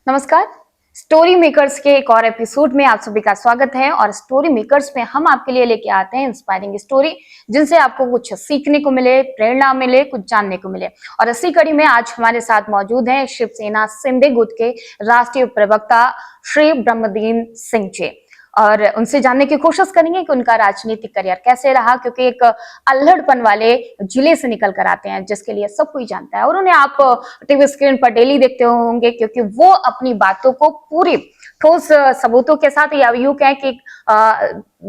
नमस्कार। Story makers के एक और एपिसोड में आप सभी का स्वागत है। और स्टोरी मेकर्स में हम आपके लिए लेके आते हैं इंस्पायरिंग स्टोरी, जिनसे आपको कुछ सीखने को मिले, प्रेरणा मिले, कुछ जानने को मिले। और इसी कड़ी में आज हमारे साथ मौजूद हैं शिवसेना सिंधे गुट के राष्ट्रीय प्रवक्ता श्री ब्रह्मदीन सिंह जी। और उनसे जानने की कोशिश करेंगे कि उनका राजनीतिक करियर कैसे रहा, क्योंकि एक अल्हड़पन वाले जिले से निकल कर आते हैं जिसके लिए सब कोई जानता है। और उन्हें आप टीवी स्क्रीन पर डेली देखते होंगे, क्योंकि वो अपनी बातों को पूरी ठोस सबूतों के साथ, या यूं कहें कि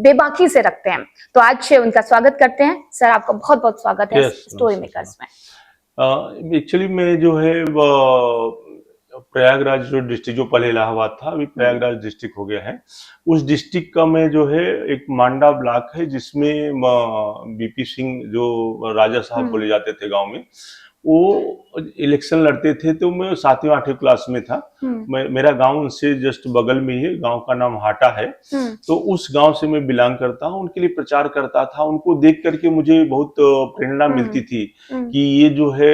बेबाकी से रखते हैं। तो आज उनका स्वागत करते हैं। सर, आपका बहुत बहुत स्वागत है स्टोरी मेकर्स में। एक्चुअली मैं जो है प्रयागराज जो डिस्ट्रिक्ट, जो पहले इलाहाबाद था, अभी प्रयागराज डिस्ट्रिक्ट हो गया है। उस डिस्ट्रिक्ट का मैं जो है एक मांडा ब्लॉक है, जिसमें बीपी सिंह जो राजा साहब बोले जाते थे गांव में, वो इलेक्शन लड़ते थे। तो मैं 7वीं 8वीं क्लास में था। मेरा गांव उनसे जस्ट बगल में ही है। गांव का नाम हाटा है। तो उस गांव से मैं बिलोंग करता हूं। उनके लिए प्रचार करता था। उनको देख करके मुझे बहुत प्रेरणा मिलती थी कि ये जो है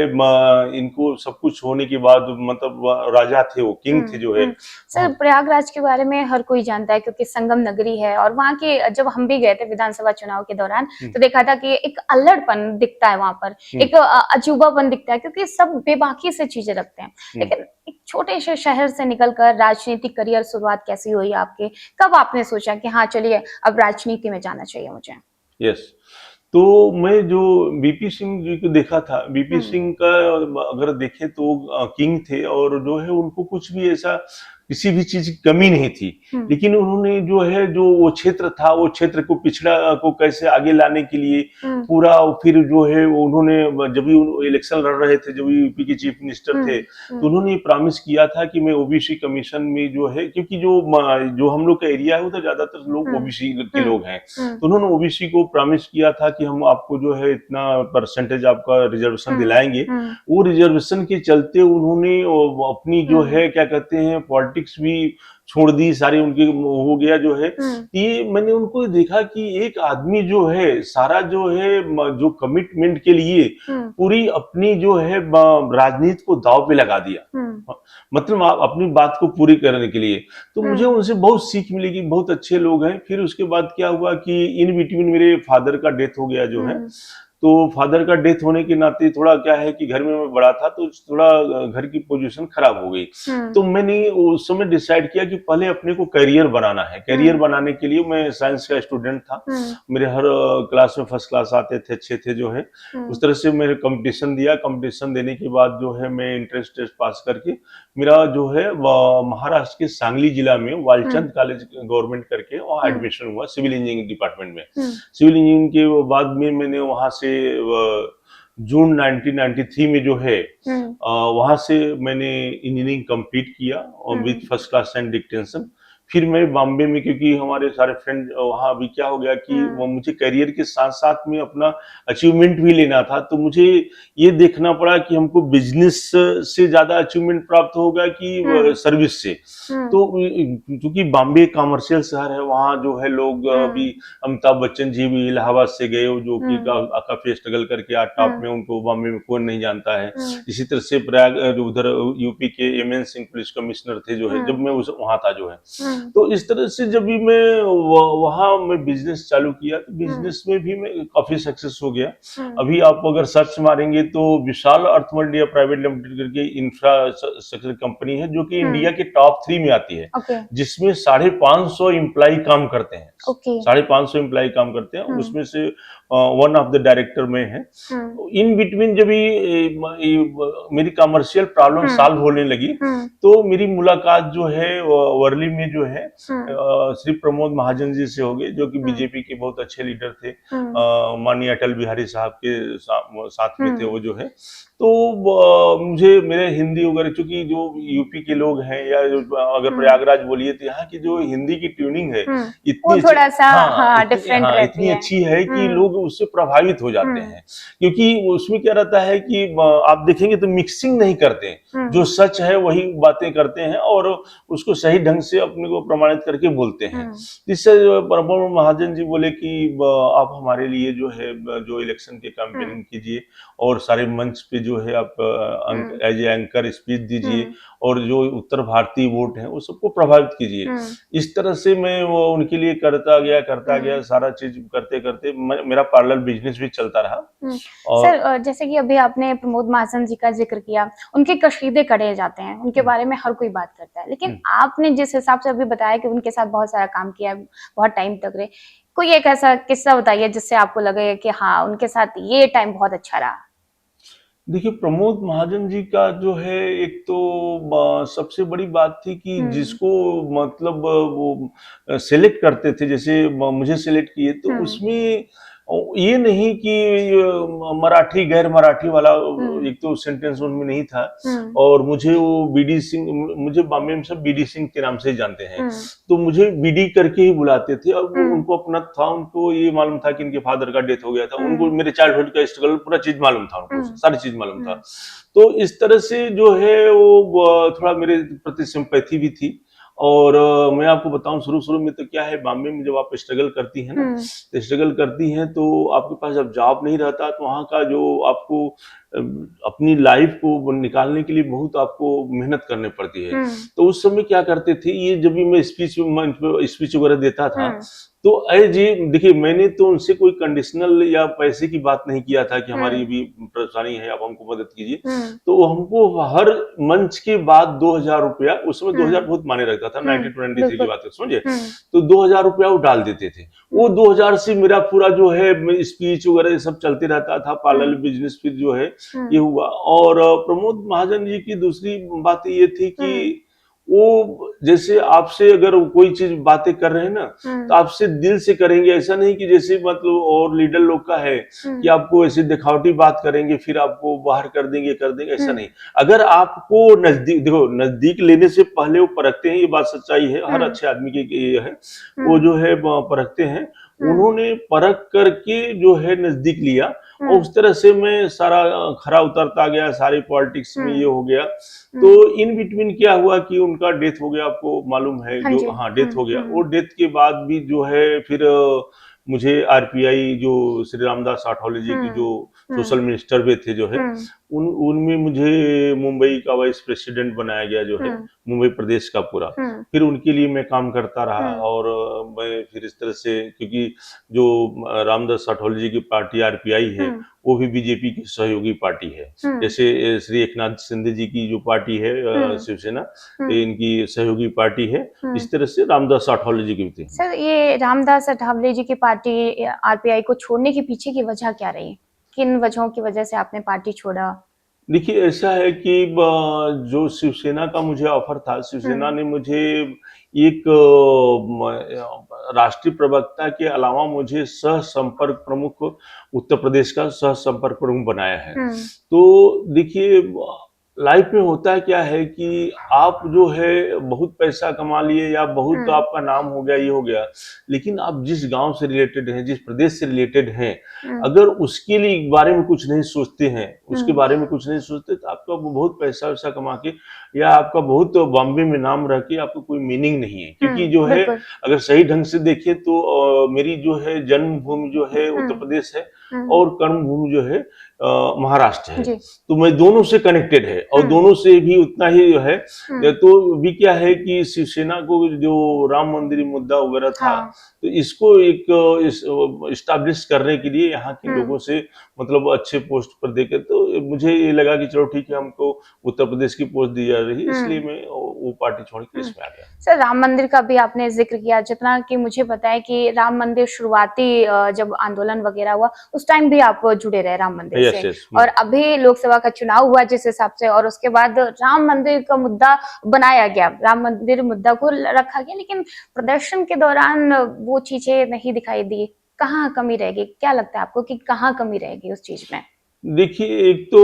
इनको सब कुछ होने के बाद, मतलब राजा थे, वो किंग थे जो है। सर, प्रयागराज के बारे में हर कोई जानता है, क्योंकि संगम नगरी है। और वहाँ के, जब हम भी गए थे विधानसभा चुनाव के दौरान, तो देखा था कि एक अल्हड़पन दिखता है वहां पर, एक अजूबापन दिखता है, क्योंकि सब बेबाकी से चीजें रखते हैं। लेकिन एक छोटे से शहर से निकलकर राजनीतिक करियर शुरुआत कैसी हुई आपके? कब आपने सोचा कि हाँ चलिए अब राजनीति में जाना चाहिए मुझे? यस। तो मैं जो बीपी सिंह जी को देखा था, बीपी सिंह का अगर देखें तो किंग थे, और जो है उनको कुछ भी ऐसा किसी भी चीज की कमी नहीं थी। लेकिन उन्होंने जो है, जो वो क्षेत्र था, वो क्षेत्र को पिछड़ा को कैसे आगे लाने के लिए पूरा, फिर जो है उन्होंने, जब भी इलेक्शन लड़ रहे थे, जब भी यूपी के चीफ मिनिस्टर थे, तो उन्होंने प्रॉमिस किया था कि मैं ओबीसी कमीशन में जो है, क्योंकि जो हम लोग का एरिया है, वो तो ज्यादातर लोग ओबीसी के लोग हैं। तो उन्होंने ओबीसी को प्रॉमिस किया था कि हम आपको जो है इतना परसेंटेज आपका रिजर्वेशन दिलाएंगे। वो रिजर्वेशन के चलते उन्होंने अपनी जो है, क्या कहते हैं, पॉलिटिक्स भी छोड़ दी सारी, उनकी हो गया जो है। ये मैंने उनको देखा कि एक आदमी जो है, सारा जो है, जो कमिटमेंट के लिए पूरी अपनी जो है राजनीति को दांव पे लगा दिया, मतलब आप अपनी बात को पूरी करने के लिए। तो मुझे उनसे बहुत सीख मिलेगी, बहुत अच्छे लोग हैं। फिर उसके बाद क्या हुआ कि इन बिटवीन मेरे फादर का डेथ हो गया जो है। तो फादर का डेथ होने के नाते थोड़ा क्या है कि घर में मैं बड़ा था, तो थोड़ा घर की पोजीशन खराब हो गई। तो मैंने उस समय डिसाइड किया कि पहले अपने को करियर बनाना है। करियर बनाने के लिए, मैं साइंस का स्टूडेंट था, मेरे हर क्लास में फर्स्ट क्लास आते थे, अच्छे थे जो है। उस तरह से मैंने कंपटीशन दिया। कंपटीशन देने के बाद जो है, मैं इंट्रेंस टेस्ट पास करके मेरा जो है महाराष्ट्र के सांगली जिला में वालचंद कॉलेज गवर्नमेंट करके वहाँ एडमिशन हुआ, सिविल इंजीनियरिंग डिपार्टमेंट में। सिविल इंजीनियरिंग के बाद में मैंने वहां से जून 1993 में जो है, वहां से मैंने इंजीनियरिंग कंप्लीट किया, और with first class and dictation. फिर मैं बॉम्बे में, क्योंकि हमारे सारे फ्रेंड वहां, अभी क्या हो गया कि वो मुझे करियर के साथ साथ में अपना अचीवमेंट भी लेना था। तो मुझे ये देखना पड़ा कि हमको बिजनेस से ज्यादा अचीवमेंट प्राप्त होगा कि सर्विस से। तो क्योंकि बॉम्बे कमर्शियल शहर है, वहाँ जो है लोग, अभी अमिताभ बच्चन जी भी इलाहाबाद से गए, जो कि काफी स्ट्रगल करके आज टॉप में, उनको बॉम्बे में कोई नहीं जानता है। इसी तरह से प्रयाग, उधर यूपी के एमएन सिंह पुलिस कमिश्नर थे जो है, जब मैं वहां था जो है। तो इस तरह से जब भी मैं वहां मैं बिजनेस चालू किया, तो बिजनेस में भी मैं काफी सक्सेस हो गया। अभी आप अगर सर्च मारेंगे तो विशाल अर्थ इंडिया प्राइवेट लिमिटेड करके इंफ्रास्ट्रक्चर कंपनी है, जो कि इंडिया के टॉप 3 में आती है, जिसमें 550 एम्प्लॉय काम करते हैं। 550 एम्प्लॉय काम करते हैं, उसमें से वन ऑफ द डायरेक्टर में है। इन बिटवीन जब मेरी कमर्शियल प्रॉब्लम सॉल्व होने लगी, तो मेरी मुलाकात जो है वर्ली में जो है श्री प्रमोद महाजन जी से हो गई, जो कि बीजेपी के बहुत अच्छे लीडर थे। माननीय अटल बिहारी साहब के साथ में थे वो जो है। तो मुझे मेरे हिंदी वगैरह, चूंकि जो यूपी के लोग हैं, या अगर प्रयागराज बोलिए, तो यहाँ की जो हिंदी की ट्यूनिंग है इतनी थोड़ा सा इतनी अच्छी है कि लोग उससे प्रभावित हो जाते हैं। क्योंकि उसमें क्या रहता है कि आप देखेंगे तो मिक्सिंग नहीं करते, जो सच है वही बातें करते हैं, और उसको सही ढंग से अपने को प्रमाणित करके बोलते हैं। इससे प्रमोद महाजन जी बोले कि आप हमारे लिए जो है, जो इलेक्शन के कैंपेनिंग कीजिए, और सारे मंच पे जो है आप एज एंकर स्पीच दीजिए, हम्म, और जो उत्तर भारतीय वोट हैं वो सबको प्रभावित कीजिए। हम्म, इस तरह से मैं वो उनके लिए करता गया, सारा चीज करते करते मेरा पार्लर बिजनेस भी चलता रहा। हम्म। और सर, जैसे कि अभी आपने प्रमोद महाजन जी का जिक्र किया, उनके कशीदे कढ़े जाते हैं, उनके बारे में हर कोई बात करता है, लेकिन आपने जिस हिसाब से अभी बताया कि उनके साथ बहुत सारा काम किया है, बहुत टाइम तक रहे, कोई एक ऐसा किस्सा बताइए जिससे आपको लगे कि हाँ, उनके साथ ये टाइम बहुत अच्छा रहा। देखिए, प्रमोद महाजन जी का जो है, एक तो सबसे बड़ी बात थी कि हम्म, जिसको मतलब वो सेलेक्ट करते थे, जैसे मुझे सेलेक्ट किए, तो हम्म, उसमें ये नहीं कि मराठी गैर मराठी वाला हम्म, एक तो सेंटेंस उनमें नहीं था। हम्म, और मुझे वो बीडी सिंह, मुझे बॉम्बे में सब बीडी सिंह के नाम से ही जानते हैं, हम्म, तो मुझे बीडी करके ही बुलाते थे। और वो हम्म, उनको अपना था, उनको ये मालूम था कि इनके फादर का डेथ हो गया था, उनको हम्म, मेरे चाइल्डहुड का स्ट्रगल पूरा चीज मालूम था, उनको हम्म, सारी चीज मालूम था। हम्म, तो इस तरह से जो है वो थोड़ा मेरे प्रति सिंपैथी भी थी। और मैं आपको बताऊं, शुरू शुरू में तो क्या है, बॉम्बे में जब आप स्ट्रगल करती हैं ना, हम्म, तो स्ट्रगल करती हैं तो आपके पास जब जॉब नहीं रहता, तो वहाँ का जो आपको अपनी लाइफ को निकालने के लिए बहुत आपको मेहनत करनी पड़ती है। हम्म, तो उस समय क्या करते थे, ये जब भी मैं स्पीच मंच पे स्पीच वगैरह देता था, हम्म, तो अय जी देखिए, मैंने तो उनसे कोई कंडीशनल या पैसे की बात नहीं किया था कि हमारी हम्म, भी परेशानी है, आप हमको मदद कीजिए। हम्म, तो हमको हर मंच के बाद 2,000 रुपया, उस समय 2,000 हम्म, बहुत माने रखता था, 1923 की बिल्कुल, बात है, समझे। हम्म, तो 2,000 रुपया वो डाल देते थे। वो हम्म, 2,000 से मेरा पूरा जो है स्पीच वगैरह ये सब चलते रहता था, पार्लर हम्म, बिजनेस फिर जो है ये हम्म, हुआ। और प्रमोद महाजन जी की दूसरी बात ये थी कि हम्म, वो जैसे आपसे अगर कोई चीज बातें कर रहे हैं ना, तो हम्म, आपसे दिल से करेंगे। ऐसा नहीं कि जैसे मतलब और लीडर लोग का है कि हम्म, आपको ऐसे दिखावटी बात करेंगे, फिर आपको बाहर कर देंगे, ऐसा हम्म, नहीं। अगर आपको नजदीक देखो, नजदीक लेने से पहले वो परखते हैं, ये बात सच्चाई है, हर हम्म, अच्छे आदमी की ये है, वो हम्म, जो है परखते हैं। हम्म, उन्होंने परख करके जो है नजदीक लिया, और हम्म, उस तरह से मैं सारा खरा उतरता गया, सारी पॉलिटिक्स में ये हम्म, हो गया। तो हम्म, इन बिटवीन क्या हुआ कि उनका डेथ हो गया, आपको मालूम है, हाँ जो जी, हाँ डेथ हो गया। वो डेथ के बाद भी जो है फिर मुझे आरपीआई, जो श्री रामदास आठवले जी की हम्म, जो हम्म, सोशल मिनिस्टर भी थे जो है, हम्म, उनमें मुझे मुंबई का वाइस प्रेसिडेंट बनाया गया जो है, हम्म, मुंबई प्रदेश का पूरा। हम्म, फिर उनके लिए मैं काम करता रहा। हम्म, और मैं फिर इस तरह से, क्योंकि जो रामदास आठवले जी की पार्टी आरपीआई है, हम्म, वो भी बीजेपी की सहयोगी पार्टी है। हम्म, जैसे श्री एकनाथ शिंदे जी की जो पार्टी है, हम्म, शिवसेना, हम्म, इनकी सहयोगी पार्टी है। हम्म। इस तरह से रामदास आठवले जी की भी थी। सर, ये रामदास अठावले जी की पार्टी आरपीआई को छोड़ने के पीछे की वजह क्या रही? किन वजहों की वजह से आपने पार्टी छोड़ा? देखिए, ऐसा है कि जो शिवसेना का मुझे ऑफर था, शिवसेना हम्म, ने मुझे एक राष्ट्रीय प्रवक्ता के अलावा मुझे सह संपर्क प्रमुख, उत्तर प्रदेश का सह संपर्क प्रमुख बनाया है। हम्म, तो देखिए, लाइफ में होता है क्या है कि आप जो है बहुत पैसा कमा लिए, या बहुत हम्म, आपका नाम हो गया, ये हो गया, लेकिन आप जिस गांव से रिलेटेड हैं, जिस प्रदेश से रिलेटेड हैं, हम्म, अगर उसके लिए बारे में कुछ नहीं सोचते हैं, उसके हम्म, बारे में कुछ नहीं सोचते, तो आपका वो बहुत पैसा वैसा कमा के, या आपका बहुत बॉम्बे में नाम रह के आपको कोई मीनिंग नहीं है। क्योंकि जो है, बिल्कुल, अगर सही ढंग से देखें तो मेरी जो है जन्मभूमि जो है उत्तर हम्म, प्रदेश है, हम्म, और कर्मभूमि जो है महाराष्ट्र है। जी, तो मैं दोनों से कनेक्टेड है, और हम्म, दोनों से भी उतना ही है। हम्म, तो भी क्या है कि शिवसेना को जो राम मंदिर मुद्दा वगैरह था, हाँ, तो इसको एक इस्टाब्लिश करने के लिए यहाँ के हम्म, लोगों से मतलब अच्छे पोस्ट पर देकर, तो मुझे ये लगा कि चलो ठीक है, हमको उत्तर प्रदेश की पोस्ट दी जा रही है, इसलिए हम्म, मैं वो पार्टी छोड़ के हम्म। इसमें आ गया। सर, राम मंदिर का भी आपने जिक्र किया, जितना कि मुझे पता है कि राम मंदिर शुरुआती जब आंदोलन वगैरह हुआ, उस टाइम भी आप जुड़े रहे राम मंदिर यस से, यस। और अभी लोकसभा का चुनाव हुआ जिस हिसाब से, और उसके बाद राम मंदिर का मुद्दा बनाया गया, राम मंदिर मुद्दा को रखा गया, लेकिन प्रदर्शन के दौरान वो चीजें नहीं दिखाई दी। कहाँ कमी रहेगी? क्या लगता है आपको कि कहाँ कमी रहेगी उस चीज में? देखिए, एक तो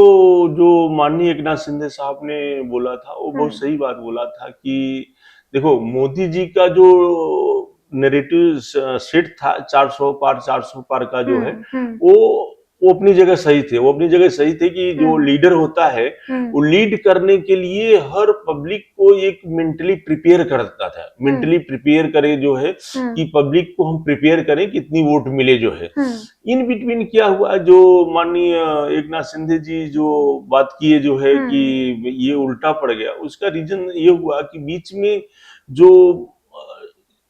जो माननीय एकनाथ शिंदे साहब ने बोला था, वो बहुत हम्म, सही बात बोला था कि देखो, मोदी जी का जो नैरेटिव सेट था, 400 पार 400 पार का जो है, हम्म, हम्म, वो वो अपनी जगह सही थे, वो अपनी जगह सही थे कि जो लीडर होता है वो लीड करने के लिए हर पब्लिक को एक मेंटली प्रिपेयर करता था, मेंटली प्रिपेयर करे जो है कि पब्लिक को हम प्रिपेयर करें कितनी वोट मिले जो है। इन बिटवीन क्या हुआ, जो माननीय एकनाथ शिंदे जी जो बात किए जो है कि ये उल्टा पड़ गया, उसका रीजन ये हुआ कि बीच में जो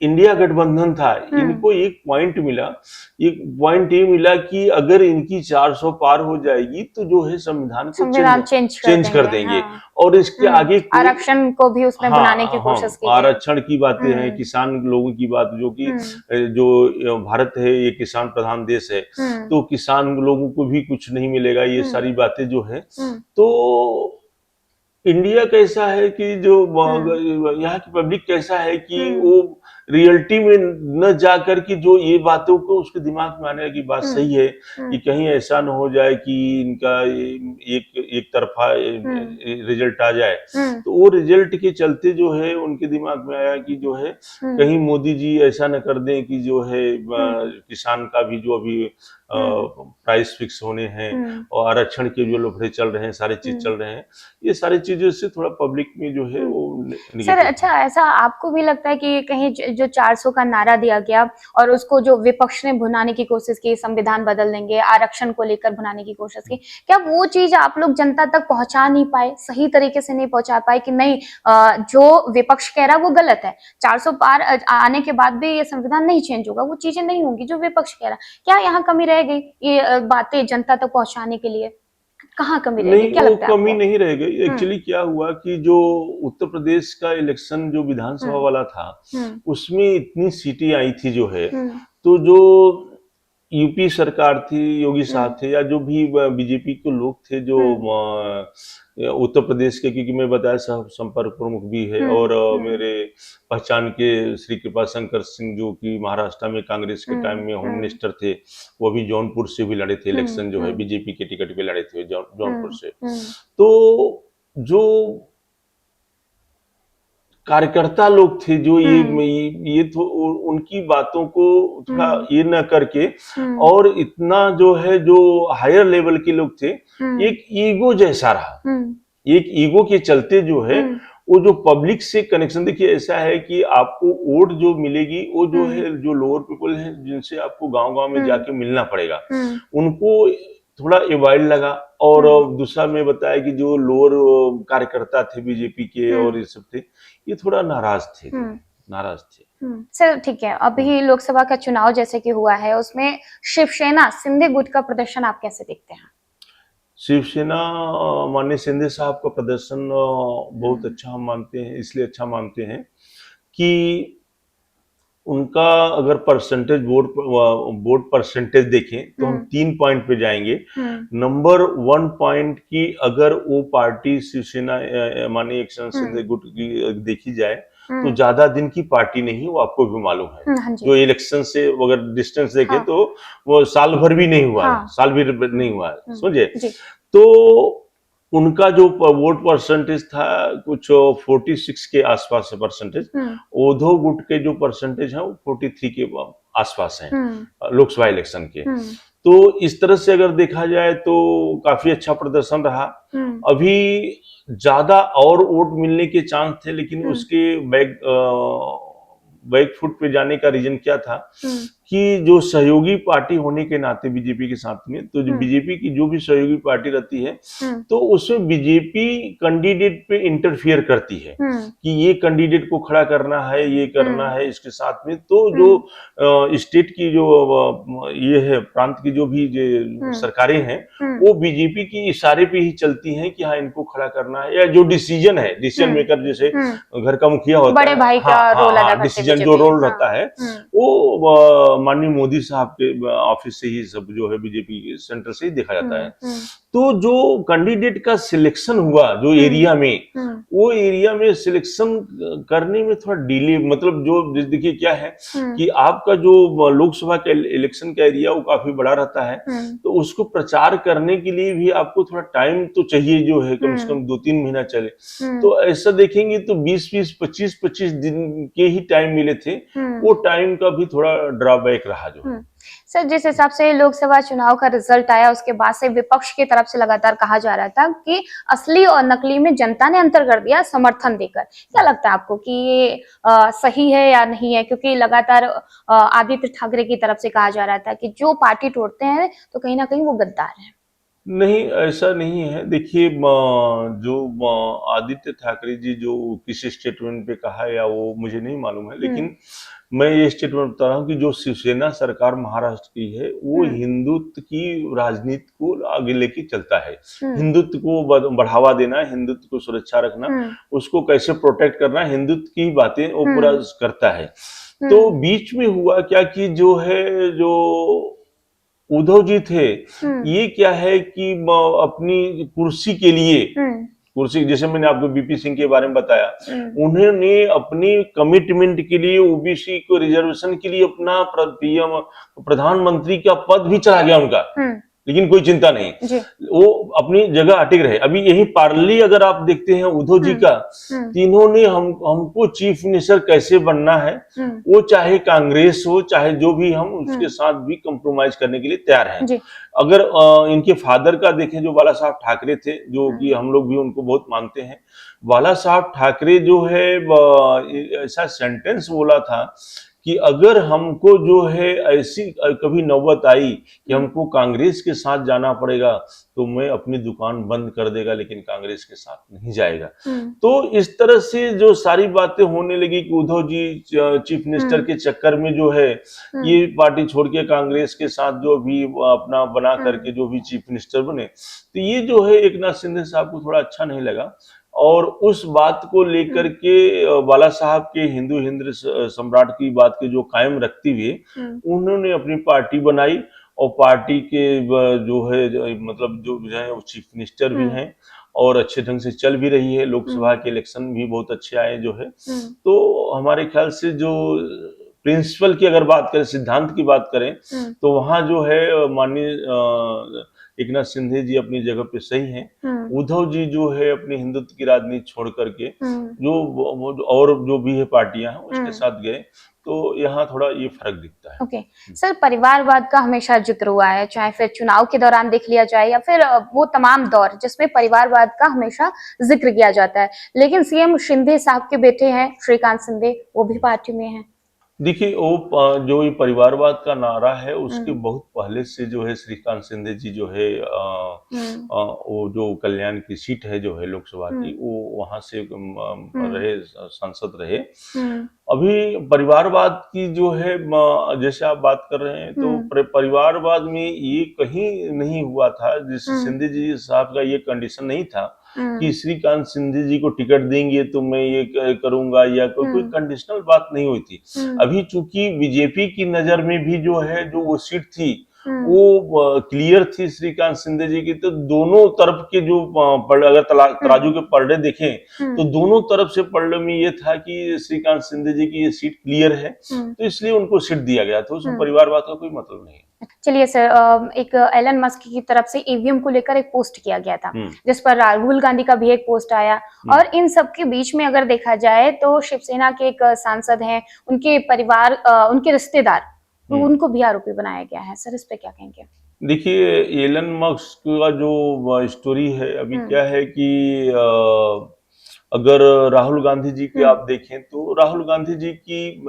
इंडिया गठबंधन था, इनको एक पॉइंट मिला, एक पॉइंट ये मिला कि अगर इनकी 400 पार हो जाएगी तो जो है संविधान को चेंज कर देंगे। हाँ। और इसके आगे आरक्षण को भी उसमें बनाने की कोशिश की। आरक्षण की बातें हैं, किसान लोगों की बात, जो कि जो भारत है ये किसान प्रधान देश है, तो किसान लोगों को भी कुछ नहीं मिलेगा, ये सारी बातें जो है। तो इंडिया कैसा है कि जो यहाँ की पब्लिक कैसा है कि वो रियलिटी में न जाकर के जो ये बातों को उसके दिमाग में आने की बात सही है कि कहीं ऐसा न हो जाए कि इनका एक तरफा रिजल्ट आ जाए। तो वो रिजल्ट के चलते जो है उनके दिमाग में आया कि जो है कहीं मोदी जी ऐसा न कर दें कि जो है किसान का भी जो अभी प्राइस फिक्स होने हैं और आरक्षण के जो लफड़े चल रहे हैं, सारे चीज चल रहे हैं, ये सारी चीजों से थोड़ा पब्लिक में जो है वो सर, अच्छा ऐसा आपको भी लगता है कि कहीं जो 400 का नारा दिया गया और उसको जो विपक्ष ने भुनाने की कोशिश की, संविधान बदल देंगे, आरक्षण को लेकर भुनाने की कोशिश की, क्या वो चीज आप लोग जनता तक पहुंचा नहीं पाए, सही तरीके से नहीं पहुंचा पाए कि नहीं जो विपक्ष कह रहा है वो गलत है, 400 पार आने के बाद भी ये संविधान नहीं चेंज होगा, वो चीजें नहीं होंगी जो विपक्ष कह रहा है? क्या यहाँ कमी रह गई ये बातें जनता तक पहुंचाने के लिए? कहाँ कमी रह गई, क्या लगता है कमी आपको? नहीं रह गई। एक्चुअली क्या हुआ कि जो उत्तर प्रदेश का इलेक्शन जो विधानसभा वाला था, उसमें इतनी सीटें आई थी जो है, तो जो यूपी सरकार थी, योगी साहब थे, या जो भी बीजेपी के लोग थे जो उत्तर प्रदेश के, क्योंकि मैं बताया संपर्क प्रमुख भी है, और मेरे पहचान के श्री कृपा शंकर सिंह जो कि महाराष्ट्र में कांग्रेस के टाइम में होम मिनिस्टर थे, वो भी जौनपुर से भी लड़े थे इलेक्शन जो है, बीजेपी के टिकट पे लड़े थे जौनपुर से। तो जो कार्यकर्ता लोग थे जो ये तो उनकी बातों को थोड़ा ये न करके, और इतना जो है जो हायर लेवल के लोग थे, एक ईगो जैसा रहा, एक ईगो के चलते जो है वो जो पब्लिक से कनेक्शन, देखिए ऐसा है कि आपको वोट जो मिलेगी वो जो है जो लोअर पीपल है जिनसे आपको गांव-गांव में जाके मिलना पड़ेगा, उनको थोड़ा एवॉइड लगा। और दूसरा मैं बताया कि जो लोअर कार्यकर्ता थे बीजेपी के और ये सब थे, ये थोड़ा नाराज थे। सर ठीक है, अभी लोकसभा का चुनाव जैसे कि हुआ है, उसमें शिवसेना शिंदे गुट का प्रदर्शन आप कैसे देखते हैं? शिवसेना माननीय शिंदे साहब का प्रदर्शन बहुत अच्छा हम मानते हैं, इसलिए अच्छा मानते हैं कि उनका अगर परसेंटेज वोट परसेंटेज देखें तो हम 3 पॉइंट पे जाएंगे। नंबर 1 पॉइंट की अगर वो पार्टी शिवसेना माननीय एकनाथ शिंदे गुट की देखी जाए तो ज्यादा दिन की पार्टी नहीं, वो आपको भी मालूम है। जो इलेक्शन से अगर डिस्टेंस देखें तो वो साल भर भी नहीं हुआ, साल भी नहीं हुआ, समझे। तो उनका जो वोट परसेंटेज था कुछ 46 के आसपास है परसेंटेज, उद्धव गुट के जो परसेंटेज है वो 43 के आसपास है लोकसभा इलेक्शन के। तो इस तरह से अगर देखा जाए तो काफी अच्छा प्रदर्शन रहा। अभी ज्यादा और वोट मिलने के चांस थे, लेकिन उसके बैक फुट पे जाने का रीजन क्या था कि जो सहयोगी पार्टी होने के नाते बीजेपी के साथ में, तो जो बीजेपी की जो भी सहयोगी पार्टी रहती है तो उसमें बीजेपी कैंडिडेट पे इंटरफियर करती है कि ये कैंडिडेट को खड़ा करना है, ये करना है इसके साथ में। तो जो स्टेट की जो ये है, प्रांत की जो भी सरकारें हैं वो बीजेपी की इशारे पे ही चलती हैं कि हाँ इनको खड़ा करना है, या जो डिसीजन है, डिसीजन मेकर जैसे घर का मुखिया होता है, बड़े भाई का रोल अदा करते हैं, डिसीजन जो रोल रहता है वो माननीय मोदी साहब के ऑफिस से ही सब जो है बीजेपी सेंटर से ही देखा जाता है। तो जो कैंडिडेट का सिलेक्शन हुआ जो एरिया में, वो एरिया में सिलेक्शन करने में थोड़ा डिले, मतलब जो देखिए क्या है कि आपका जो लोकसभा का इलेक्शन का एरिया वो काफी बड़ा रहता है, तो उसको प्रचार करने के लिए भी आपको थोड़ा टाइम तो चाहिए, जो है कम से कम 2-3 महीना चले। तो ऐसा देखेंगे तो 20-20, 25-25 दिन के ही टाइम मिले थे, वो टाइम का भी थोड़ा ड्रॉबैक रहा जो। सर, जिस हिसाब से लोकसभा चुनाव का रिजल्ट आया उसके बाद से विपक्ष की तरफ से लगातार कहा जा रहा था कि असली और नकली में जनता ने अंतर कर दिया समर्थन देकर। क्या लगता है आपको कि ये सही है या नहीं है? क्योंकि लगातार आदित्य ठाकरे की तरफ से कहा जा रहा था कि जो पार्टी तोड़ते हैं तो कहीं ना कहीं वो गद्दार है। नहीं, ऐसा नहीं है। देखिए, जो आदित्य ठाकरे जी जो किस स्टेटमेंट पे कहा या वो मुझे नहीं मालूम है, लेकिन मैं ये स्टेटमेंट बता रहा हूँ कि जो शिवसेना सरकार महाराष्ट्र की है वो हिंदुत्व की राजनीति को आगे लेके चलता है। हिंदुत्व को बढ़ावा देना, हिंदुत्व को सुरक्षा रखना, उसको कैसे प्रोटेक्ट करना, हिंदुत्व की बातें वो पूरा करता है। तो बीच में हुआ क्या कि जो है, जो उद्धव जी थे, ये क्या है कि अपनी कुर्सी के लिए, कुर्सी, जैसे मैंने आपको बीपी सिंह के बारे में बताया, उन्होंने अपनी कमिटमेंट के लिए ओबीसी को रिजर्वेशन के लिए अपना पीएम प्रधानमंत्री का पद भी चला गया उनका, लेकिन कोई चिंता नहीं, वो अपनी जगह अटिक रहे। अभी यही पार्ली अगर आप देखते हैं उद्धव जी का, इन्होंने हमको चीफ मिनिस्टर कैसे बनना है, वो चाहे कांग्रेस हो चाहे जो भी, हम उसके साथ भी कंप्रोमाइज करने के लिए तैयार हैं। अगर इनके फादर का देखें, जो बाला साहब ठाकरे थे, जो कि हम लोग भी उनको बहुत मानते हैं, बाला साहब ठाकरे जो है ऐसा सेंटेंस बोला था कि अगर हमको जो है ऐसी कभी नौबत आई कि हमको कांग्रेस के साथ जाना पड़ेगा तो मैं अपनी दुकान बंद कर देगा, लेकिन कांग्रेस के साथ नहीं जाएगा। तो इस तरह से जो सारी बातें होने लगी कि उद्धव जी चीफ मिनिस्टर के चक्कर में जो है ये पार्टी छोड़ के कांग्रेस के साथ जो भी अपना बना करके जो भी चीफ मिनिस्टर बने, तो ये जो है एकनाथ शिंदे साहब को थोड़ा अच्छा नहीं लगा। और उस बात को लेकर के बाला साहब के हिंदू हिंद सम्राट की बात के जो कायम रखते हुए उन्होंने अपनी पार्टी बनाई, और पार्टी के जो है मतलब जो है वो चीफ मिनिस्टर भी हैं और अच्छे ढंग से चल भी रही है। लोकसभा के इलेक्शन भी बहुत अच्छे आए जो है। तो हमारे ख्याल से जो प्रिंसिपल की अगर बात करें, सिद्धांत की बात करें, तो वहां जो है माननीय एकनाथ शिंदे जी अपनी जगह पे सही हैं। उद्धव जी जो है अपनी हिंदुत्व की राजनीति छोड़ करके जो और जो भी है पार्टियां हैं उसके साथ गए, तो यहाँ थोड़ा ये फर्क दिखता है। ओके सर, परिवारवाद का हमेशा जिक्र हुआ है, चाहे फिर चुनाव के दौरान देख लिया जाए या फिर वो तमाम दौर जिसमें परिवारवाद का हमेशा जिक्र किया जाता है, लेकिन सीएम शिंदे साहब के बेटे हैं श्रीकांत शिंदे, वो भी पार्टी में हैं। देखिए, वो जो ये परिवारवाद का नारा है उसके बहुत पहले से जो है श्रीकांत शिंदे जी जो है वो जो कल्याण की सीट है जो है लोकसभा की, वो वहां से रहे, सांसद रहे। अभी परिवारवाद की जो है जैसे आप बात कर रहे हैं, तो परिवारवाद में ये कहीं नहीं हुआ था, जिस शिंदे जी साहब का ये कंडीशन नहीं था कि श्रीकांत शिंदे जी को टिकट देंगे तो मैं ये करूंगा, या कोई कंडीशनल बात नहीं हुई थी। अभी चूंकि बीजेपी की नजर में भी जो है जो वो सीट थी वो क्लियर थी श्रीकांत शिंदे जी की, तो दोनों तरफ के जो अगर तराजू के पलड़े देखें तो दोनों तरफ से पलड़े में ये था कि श्रीकांत शिंदे जी की ये सीट क्लियर है, तो इसलिए उनको सीट दिया गया। तो उसमें परिवारवाद का कोई मतलब नहीं है। चलिए सर, एक एलन मस्क की तरफ से ईवीएम को लेकर एक पोस्ट किया गया था जिस पर राहुल गांधी का भी एक पोस्ट आया, और इन सब के बीच में अगर देखा जाए तो शिवसेना के एक सांसद हैं, उनके परिवार, उनके रिश्तेदार, तो उनको भी आरोपी बनाया गया है। सर, इस पे क्या कहेंगे? देखिए, एलन मस्क का जो स्टोरी है, अभी क्या है कि अगर राहुल गांधी जी की आप देखें तो राहुल गांधी जी की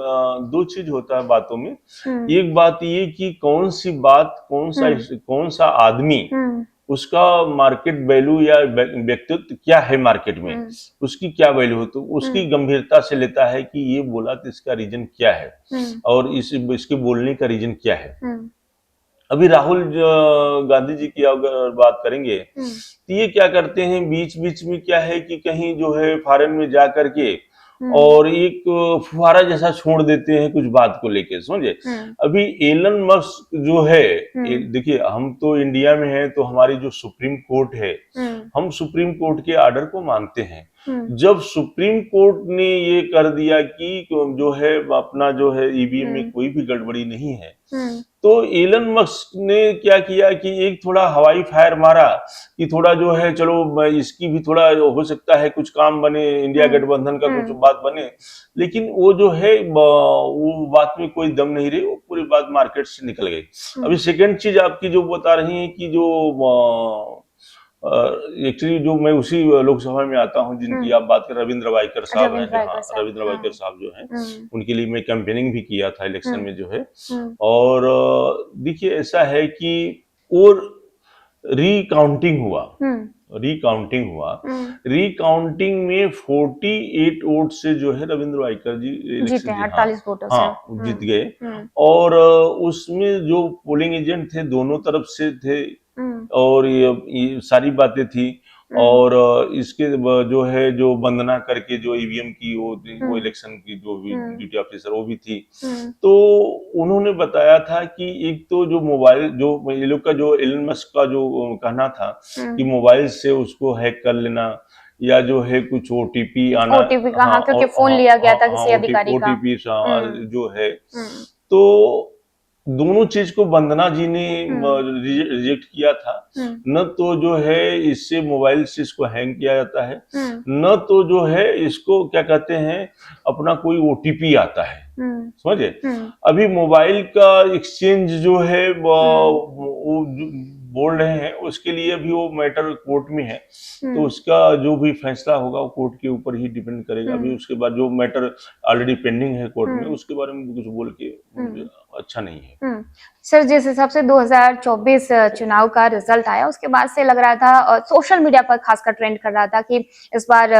दो चीज होता है बातों में। एक बात ये कि कौन सी बात, कौन सा आदमी, उसका मार्केट वैल्यू या व्यक्तित्व क्या है मार्केट में, उसकी क्या वैल्यू है, तो उसकी गंभीरता से लेता है कि ये बोला तो इसका रीजन क्या है और इसके बोलने का रीजन क्या है। अभी राहुल गांधी जी की अगर बात करेंगे तो ये क्या करते हैं, बीच बीच में क्या है कि कहीं जो है फॉरेन में जा करके और एक फुहारा जैसा छोड़ देते हैं कुछ बात को लेके, समझे। अभी एलन मस्क जो है, देखिए हम तो इंडिया में हैं, तो हमारी जो सुप्रीम कोर्ट है, हम सुप्रीम कोर्ट के ऑर्डर को मानते हैं। जब सुप्रीम कोर्ट ने ये कर दिया कि जो है अपना जो है ईवीएम में कोई भी गड़बड़ी नहीं है, तो एलन मस्क ने क्या किया कि एक थोड़ा हवाई फायर मारा कि थोड़ा जो है चलो इसकी भी थोड़ा हो सकता है कुछ काम बने, इंडिया गठबंधन का कुछ बात बने, लेकिन वो जो है वो बात में कोई दम नहीं रही, वो पूरी बात मार्केट से निकल गई। अभी सेकंड चीज आपकी जो बता रही है कि जो एक्चुअली जो मैं उसी लोकसभा में आता हूँ जिनकी आप बात कर रविंद्र वाइकर साहब हैं, रविंद्र वाइकर साहब जो हैं, उनके लिए मैं कैंपेनिंग भी किया था इलेक्शन में जो है। और देखिए ऐसा है कि और रिकाउंटिंग हुआ, रिकाउंटिंग में 48 वोट से जो है रविंद्र वाइकर जी जीते, 48 वोटों से जीत गए। और उसमें जो पोलिंग एजेंट थे दोनों तरफ से थे, और ये सारी बातें थी। और इसके जो है जो वंदना करके जो ईवीएम की वो इलेक्शन की जो भी ड्यूटी ऑफिसर वो भी थी। तो उन्होंने बताया था कि एक तो जो मोबाइल जो ये लोग का जो एलन मस्क का जो कहना था कि मोबाइल से उसको हैक कर लेना या जो है कुछ ओटीपी आना, क्योंकि फोन लिया गया था किसी अधिकारी का, ओटीपी जो है। तो दोनों चीज को वंदना जी ने रिजेक्ट किया था। न तो जो है इससे मोबाइल से इसको हैंग किया जाता है, न तो जो है इसको क्या कहते हैं अपना कोई ओटीपी आता है, समझे। अभी मोबाइल का एक्सचेंज जो है वो बोल रहे हैं उसके लिए अभी वो मैटर कोर्ट में है, तो उसका जो भी फैसला होगा वो कोर्ट के ऊपर ही डिपेंड करेगा। अभी उसके बाद जो मैटर ऑलरेडी पेंडिंग है कोर्ट में, उसके बारे में कुछ बोल के अच्छा नहीं है। सर, जिस हिसाब से 2024 चुनाव का रिजल्ट आया उसके बाद से लग रहा था, सोशल मीडिया पर खासकर ट्रेंड कर रहा था कि इस बार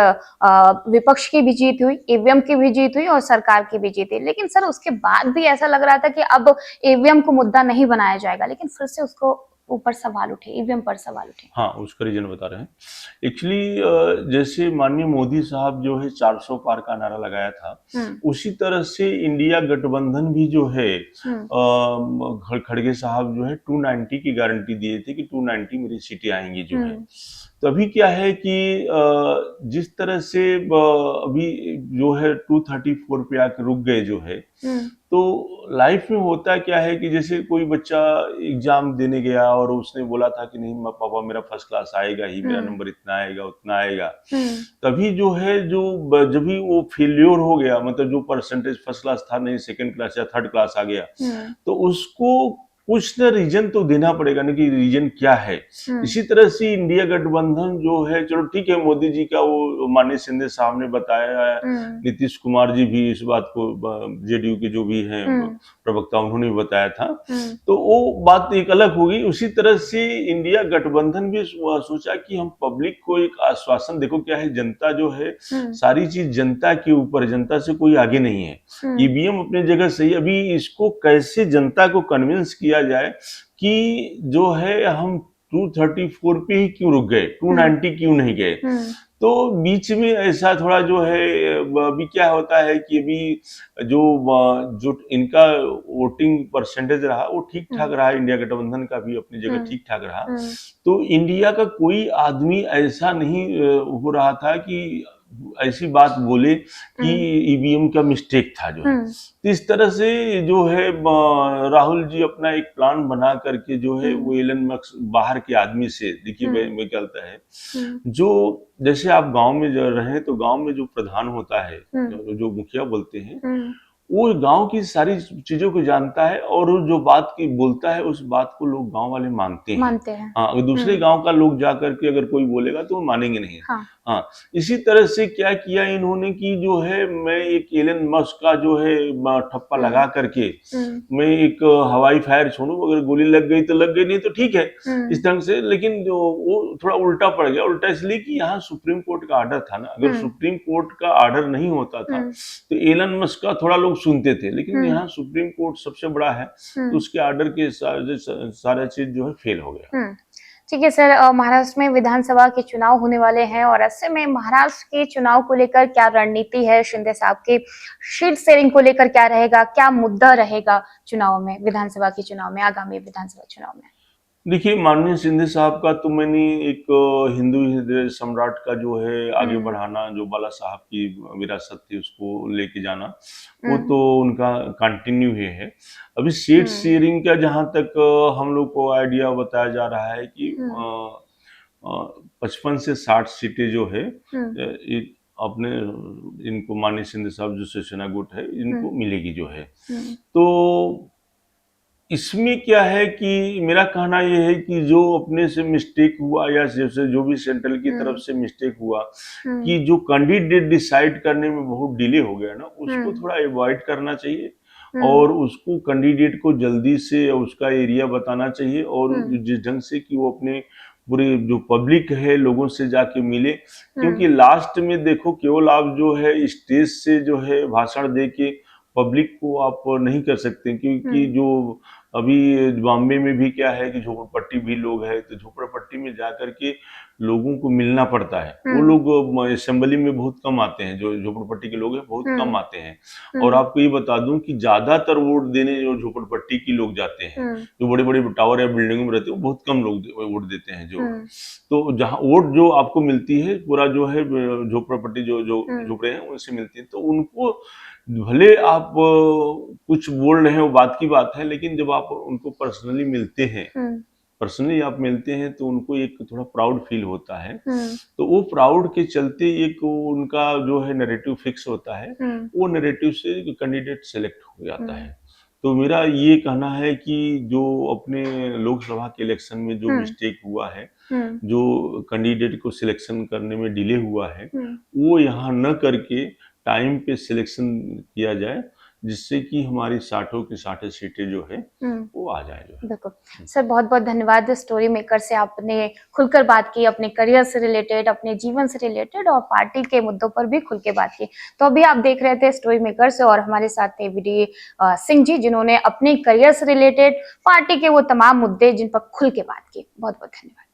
विपक्ष की भी जीत हुई, ईवीएम की भी जीत हुई और सरकार की भी जीत हुई। लेकिन सर उसके बाद भी ऐसा लग रहा था कि अब ईवीएम को मुद्दा नहीं बनाया जाएगा, लेकिन फिर से उसको ऊपर सवाल उठे, ईवीएम पर सवाल उठे। हाँ, उसका रीजन बता रहे हैं। एक्चुअली जैसे माननीय मोदी साहब जो है 400 पार का नारा लगाया था, उसी तरह से इंडिया गठबंधन भी जो है खड़गे साहब जो है 290 की गारंटी दिए थे कि 290 मेरी सीटें आएंगी जो है। तो अभी क्या है कि जिस तरह से अभी जो है 234 पे आके रुक गए जो है, तो लाइफ में होता क्या है कि जैसे कोई बच्चा एग्जाम देने गया और उसने बोला था कि नहीं पापा मेरा फर्स्ट क्लास आएगा ही, मेरा नंबर इतना आएगा उतना आएगा, तभी जो है जो जब भी वो फेल्योर हो गया, मतलब जो परसेंटेज फर्स्ट क्लास था नहीं सेकंड क्लास या थर्ड क्लास आ गया, तो उसको कुछ न रीजन तो देना पड़ेगा ना कि रीजन क्या है। इसी तरह से इंडिया गठबंधन जो है, चलो ठीक है मोदी जी का वो माननीय शिंदे साहब ने बताया है, नीतीश कुमार जी भी इस बात को जेडीयू के जो भी हैं प्रवक्ता उन्होंने भी बताया था, तो वो बात एक अलग होगी। उसी तरह से इंडिया गठबंधन भी सोचा कि हम पब्लिक को एक आश्वासन, देखो क्या है जनता जो है सारी चीज जनता के ऊपर, जनता से कोई आगे नहीं है। ईवीएम अपनी जगह सही, अभी इसको कैसे जनता को कन्विंस किया जाए कि जो है हम 234 पे ही क्यों रुक गए, 290 क्यों नहीं गए। तो बीच में ऐसा थोड़ा जो है अभी क्या होता है कि अभी जो इनका वोटिंग परसेंटेज रहा वो ठीक ठाक रहा, इंडिया गठबंधन का भी अपनी जगह ठीक ठाक रहा। तो इंडिया का कोई आदमी ऐसा नहीं हो रहा था कि ऐसी बात बोले कि ईवीएम का मिस्टेक था जो है। तो इस तरह से जो है राहुल जी अपना एक प्लान बना करके जो है वो एलन मस्क बाहर के आदमी से, देखिए मैं क्या होता है, जो जैसे आप गांव में जो रहे तो गांव में जो प्रधान होता है, जो मुखिया बोलते हैं, वो गांव की सारी चीजों को जानता है और जो बात की बोलता है उस बात को लोग गांव वाले मानते हैं। हाँ, अगर दूसरे गांव का लोग जाकर के अगर कोई बोलेगा तो वो मानेंगे नहीं। हाँ, इसी तरह से क्या किया इन्होंने कि जो है मैं एक एलन मस्क का जो है ठप्पा लगा करके मैं एक हवाई फायर छोड़ू, अगर गोली लग गई तो लग गई, नहीं तो ठीक है इस ढंग से। लेकिन जो वो थोड़ा उल्टा पड़ गया, उल्टा इसलिए कि यहाँ सुप्रीम कोर्ट का आर्डर था ना, अगर सुप्रीम कोर्ट का आर्डर नहीं होता था तो एलन मस्क का थोड़ा लोग सुनते थे, लेकिन यहाँ सुप्रीम कोर्ट सबसे बड़ा है तो उसके आर्डर के सारा चीज जो है फेल हो गया। ठीक है सर, महाराष्ट्र में विधानसभा के चुनाव होने वाले हैं और ऐसे में महाराष्ट्र के चुनाव को लेकर क्या रणनीति है, शिंदे साहब की सीट शेयरिंग को लेकर क्या रहेगा, क्या मुद्दा रहेगा चुनाव में, विधानसभा के चुनाव में, आगामी विधानसभा चुनाव में? देखिए, माननीय शिंदे साहब का तो मैंने एक हिंदू हृदय सम्राट का जो है आगे बढ़ाना, जो बाला साहब की विरासत थी उसको लेके जाना, वो हम्म तो उनका कंटिन्यू ही है। अभी सीट हम्म शेयरिंग का जहाँ तक हम लोग को आइडिया बताया जा रहा है कि हम्म 55 से 60 सीटें जो है हम्म अपने इनको माननीय शिंदे साहब जो शिवसेना गुट है हम्म इनको मिलेगी जो है। हम्म तो इसमें क्या है कि मेरा कहना ये है कि जो अपने से मिस्टेक हुआ या जैसे जो भी सेंट्रल की तरफ हम्म से मिस्टेक हुआ हम्म कि जो कैंडिडेट डिसाइड करने में बहुत डिले हो गया ना, उसको हम्म थोड़ा अवॉइड करना चाहिए हम्म और उसको कैंडिडेट को जल्दी से उसका एरिया बताना चाहिए और हम्म जिस ढंग से कि वो अपने पूरे जो पब्लिक है लोगों से जाके मिले, हम्म क्योंकि लास्ट में देखो केवल आप जो है स्टेज से जो है भाषण दे के पब्लिक को आप नहीं कर सकते, क्योंकि हम्म जो अभी बॉम्बे में भी क्या है कि झोपड़पट्टी भी लोग हैं, तो झोपड़पट्टी में जाकर के लोगों को मिलना पड़ता है। वो हम्म लोग असेंबली में बहुत कम आते हैं, जो झोपड़पट्टी के लोग हैं बहुत कम हम्म आते हैं। और हम्म आपको ये बता दूं कि ज्यादातर वोट देने जो झोपड़पट्टी की लोग जाते हैं, हम्म जो बड़े बड़े टावर या बिल्डिंग में रहते हैं, वो बहुत कम लोग वोट देते हैं जो। हम्म तो जहाँ वोट जो आपको मिलती है पूरा जो है झोपड़पट्टी जो जो हम्म झोपड़े हैं उनसे मिलती है, तो उनको भले आप कुछ बोल रहे हैं वो बात की बात है, लेकिन जब आप उनको पर्सनली मिलते हैं, हम्म पर्सनली आप मिलते हैं तो उनको एक थोड़ा प्राउड फील होता है। हम्म तो वो प्राउड के चलते एक उनका जो है नैरेटिव फिक्स होता है, हम्म वो नैरेटिव से कैंडिडेट सेलेक्ट हो जाता हम्म है। तो मेरा ये कहना है कि जो अपने लोकसभा के इलेक्शन में जो हम्म मिस्टेक हुआ है, हम्म जो कैंडिडेट को सिलेक्शन करने में डिले हुआ है, हम्म वो यहाँ न करके टाइम पे सिलेक्शन किया जाए, जिससे कि हमारी साठों की साठे सीटें जो है हम्म वो आ जाए जो है। बिल्कुल सर, बहुत बहुत धन्यवाद स्टोरी मेकर से आपने खुलकर बात की, अपने करियर से रिलेटेड, अपने जीवन से रिलेटेड और पार्टी के मुद्दों पर भी खुल के बात की। तो अभी आप देख रहे थे स्टोरी मेकर से और हमारे साथ थे वीडी सिंह जी, जिन्होंने अपने करियर से रिलेटेड पार्टी के वो तमाम मुद्दे जिन पर खुल के बात की। बहुत बहुत धन्यवाद।